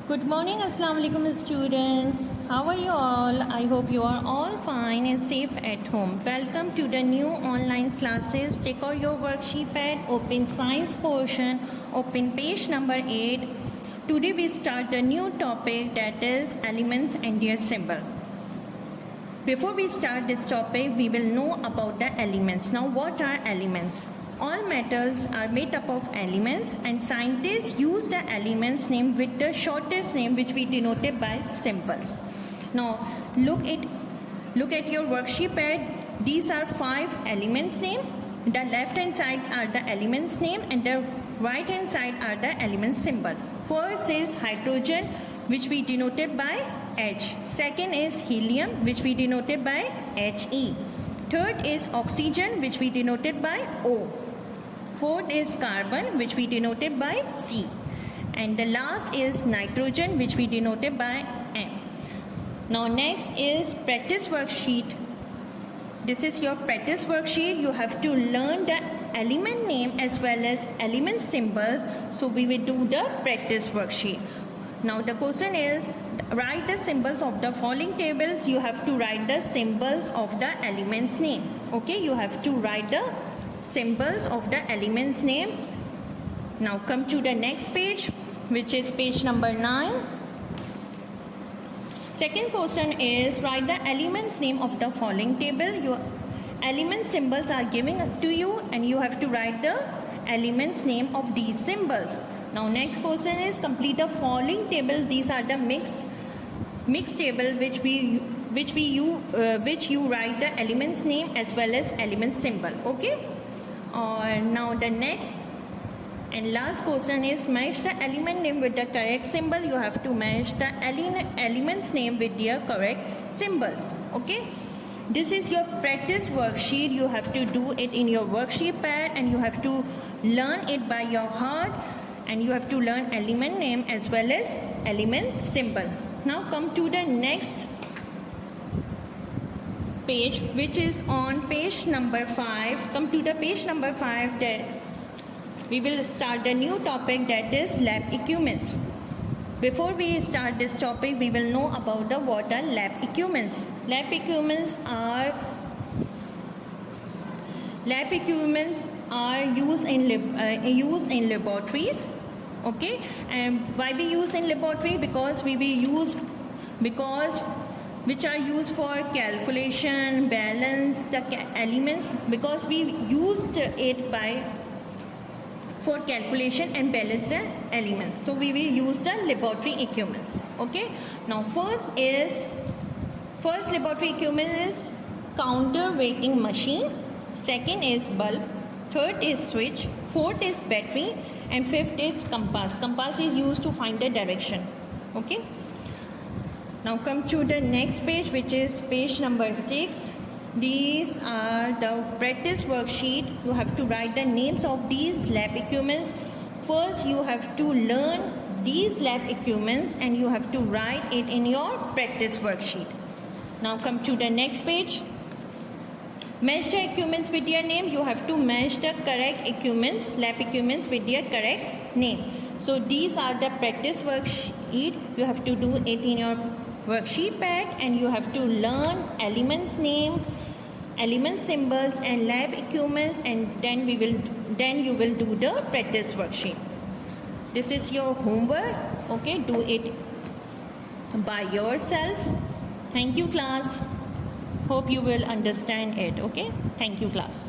Good morning, Assalamu alaikum students. How are you all? I hope you are all fine and safe at home. Welcome to the new online classes. Take out your worksheet pad, open science portion, open page number 8. Today we start a new topic, that is elements and their symbol. Before we start this topic, we will know about the elements. Now, what are elements? All metals are made up of elements, and scientists use the elements name with the shortest name, which we denoted by symbols. Now look at your worksheet pad. These are 5 elements name. The left hand sides are the elements name and the right hand side are the element symbol. First is hydrogen, which we denoted by H. Second is helium, which we denoted by He. Third is oxygen, which we denoted by O. Fourth is carbon, which we denoted by C. And the last is nitrogen, which we denoted by N. Now next is practice worksheet. This is your practice worksheet. You have to learn the element name as well as element symbol. So we will do the practice worksheet. Now the question is, write the symbols of the following tables. You have to write the symbols of the elements name. Okay, you have to write the symbols of the elements name. Now come to the next page, which is page number 9. Second question is, write the elements name of the following table. Your element symbols are given to you and you have to write the elements name of these symbols. Now next question is, complete the following table. These are the mixed table which you write the elements name as well as element symbol. Okay. Now the next and last question is, match the element name with the correct symbol. You have to match the elements name with their correct symbols. Okay. This is your practice worksheet. You have to do it in your worksheet pad and you have to learn it by your heart, and you have to learn element name as well as element symbol. Now come to the next page, which is on page number 5. Come to the page number 5. That we will start the new topic, that is lab equipments. Before we start this topic, we will know about the what are lab equipments. Lab equipments are used in laboratories. Okay, and why we use in laboratory? Because which are used for calculation, balance the elements, because we used it for calculation and balance the elements. So we will use the laboratory equipments. Okay. Now first laboratory equipment is counterweighting machine. Second is bulb. Third is switch. Fourth is battery. And fifth is compass. Compass is used to find the direction. Okay. Now come to the next page, which is page number 6. These are the practice worksheet. You have to write the names of these lab equipments. First, you have to learn these lab equipments and you have to write it in your practice worksheet. Now come to the next page. Match the equipments with their name. You have to match the correct equipments, lab equipments with their correct name. So these are the practice worksheet. You have to do it in your worksheet pad and you have to learn elements name, element symbols and lab equipments, and then you will do the practice worksheet. This is your homework. Okay, do it by yourself. Thank you, class. Hope you will understand it. Okay, thank you, class.